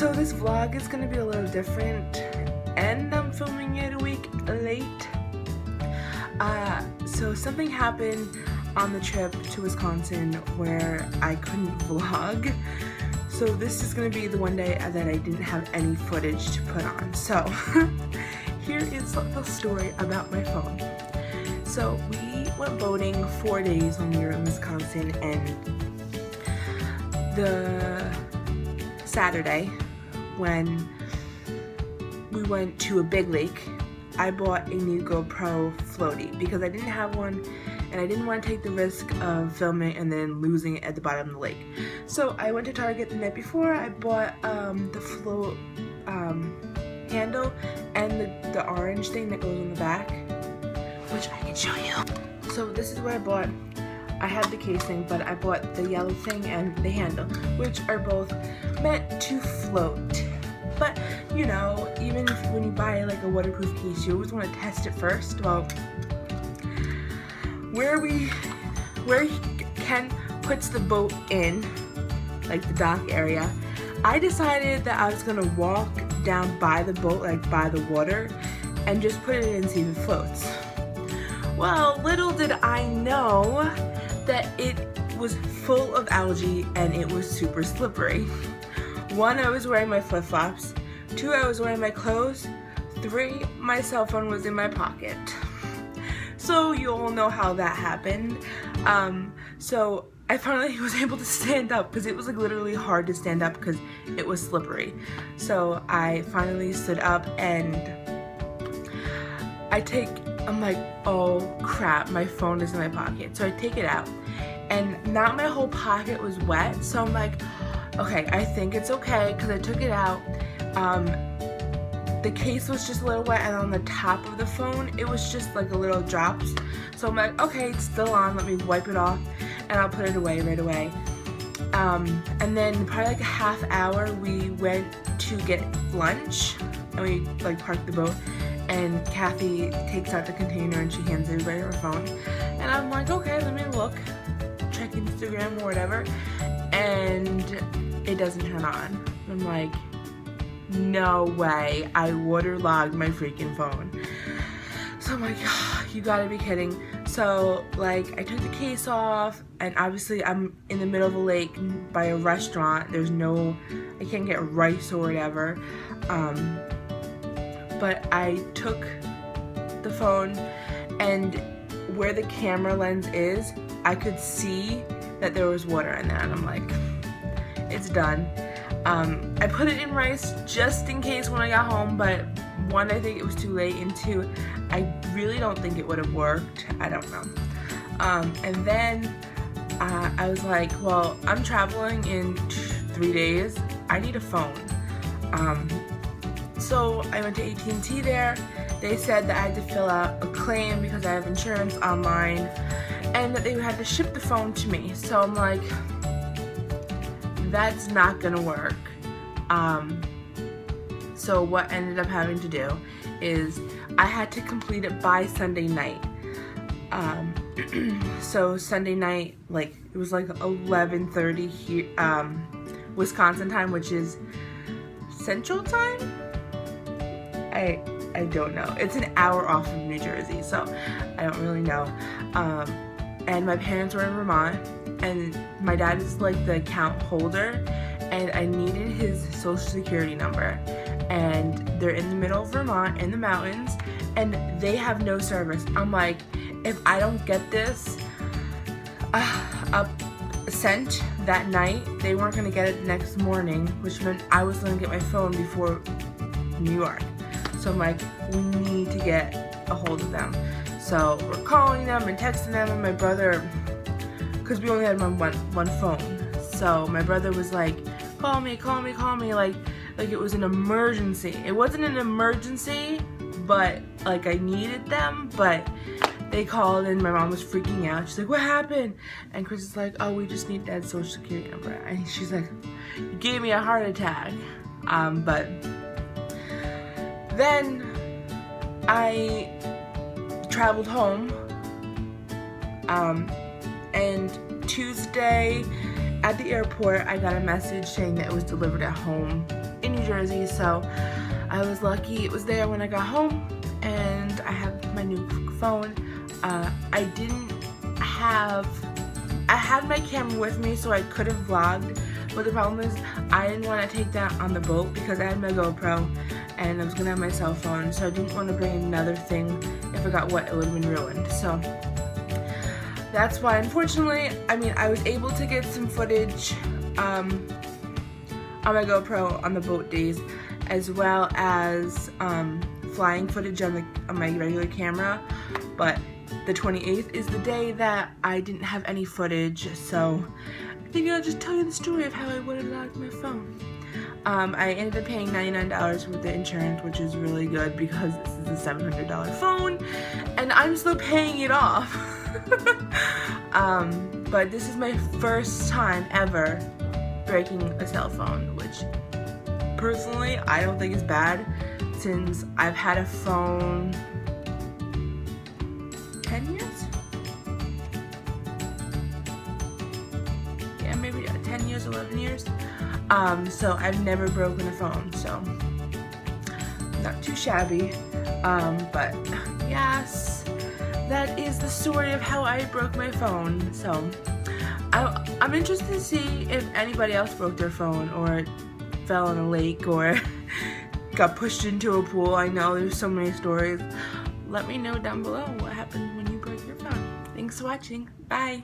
So this vlog is gonna be a little different, and I'm filming it a week late. So something happened on the trip to Wisconsin where I couldn't vlog. So this is gonna be the one day that I didn't have any footage to put on. So here is the story about my phone. So we went boating 4 days when we were in Wisconsin, and the Saturday when we went to a big lake, I bought a new GoPro floaty because I didn't have one and I didn't want to take the risk of filming and then losing it at the bottom of the lake. So I went to Target the night before. I bought the float handle and the orange thing that goes on the back, which I can show you. So this is what I bought. I had the casing, but I bought the yellow thing and the handle, which are both meant to float. But you know, even when you buy like a waterproof case, you always want to test it first. Well, where Ken puts the boat in, like the dock area, I decided that I was gonna walk down by the boat, like by the water, and just put it in and see if it floats. Well, little did I know that it was full of algae and it was super slippery. 1, I was wearing my flip-flops. 2, I was wearing my clothes. 3, my cell phone was in my pocket. So you all know how that happened. So I finally was able to stand up because it was like literally hard to stand up because it was slippery. So I finally stood up and I'm like, oh crap, my phone is in my pocket. So I take it out and not my whole pocket was wet. So I'm like, okay, I think it's okay because I took it out. The case was just a little wet, and on the top of the phone, it was just like a little drops. So I'm like, okay, it's still on, let me wipe it off, and I'll put it away right away. And then probably like a half hour, we went to get lunch, and we like parked the boat, and Kathy takes out the container and she hands everybody her phone. And I'm like, okay, let me look, check Instagram or whatever, and it doesn't turn on. I'm like, no way, I waterlogged my freaking phone. So I'm like, oh, you gotta be kidding. So like, I took the case off, and obviously I'm in the middle of a lake by a restaurant. I can't get rice or whatever. But I took the phone, and where the camera lens is, I could see that there was water in there, and I'm like, it's done. I put it in rice just in case when I got home, but 1, I think it was too late, and 2, I really don't think it would have worked. I don't know. And then I was like, well, I'm traveling in 3 days. I need a phone. So I went to AT&T there. They said that I had to fill out a claim because I have insurance online, and that they had to ship the phone to me. So I'm like, that's not gonna work. So what ended up having to do is I had to complete it by Sunday night. So Sunday night, like it was like 11:30 here, Wisconsin time, which is Central Time. I don't know. It's an hour off of New Jersey, so I don't really know. And my parents were in Vermont, and my dad is like the account holder, and I needed his social security number. And they're in the middle of Vermont in the mountains, and they have no service. I'm like, if I don't get this sent that night, they weren't gonna get it the next morning, which meant I was gonna get my phone before New York. So I'm like, we need to get a hold of them. So we're calling them and texting them, and my brother, because we only had one phone, so my brother was like, call me, like it was an emergency. It wasn't an emergency, but like I needed them. But they called, and my mom was freaking out. She's like, what happened? And Chris is like, oh, we just need Dad's social security number. And she's like, you gave me a heart attack. But then I traveled home, and Tuesday at the airport I got a message saying that it was delivered at home in in New Jersey, so I was lucky it was there when I got home, and I have my new phone. I had my camera with me so I could have vlogged, but the problem is I didn't want to take that on the boat because I had my GoPro and I was going to have my cell phone, so I didn't want to bring another thing. If I got wet, it would have been ruined. So that's why, unfortunately, I mean, I was able to get some footage on my GoPro on the boat days, as well as flying footage on my regular camera, but the 28th is the day that I didn't have any footage, so I think I'll just tell you the story of how I would have logged my phone. I ended up paying $99 with the insurance, which is really good because this is a $700 phone, and I'm still paying it off. But this is my first time ever breaking a cell phone, which personally I don't think is bad, since I've had a phone 10 years? Yeah, maybe 10 years, 11 years. So I've never broken a phone, so not too shabby. But yes, that is the story of how I broke my phone. So I'm interested to see if anybody else broke their phone or fell in a lake or got pushed into a pool. I know there's so many stories. Let me know down below what happened when you broke your phone. Thanks for watching. Bye.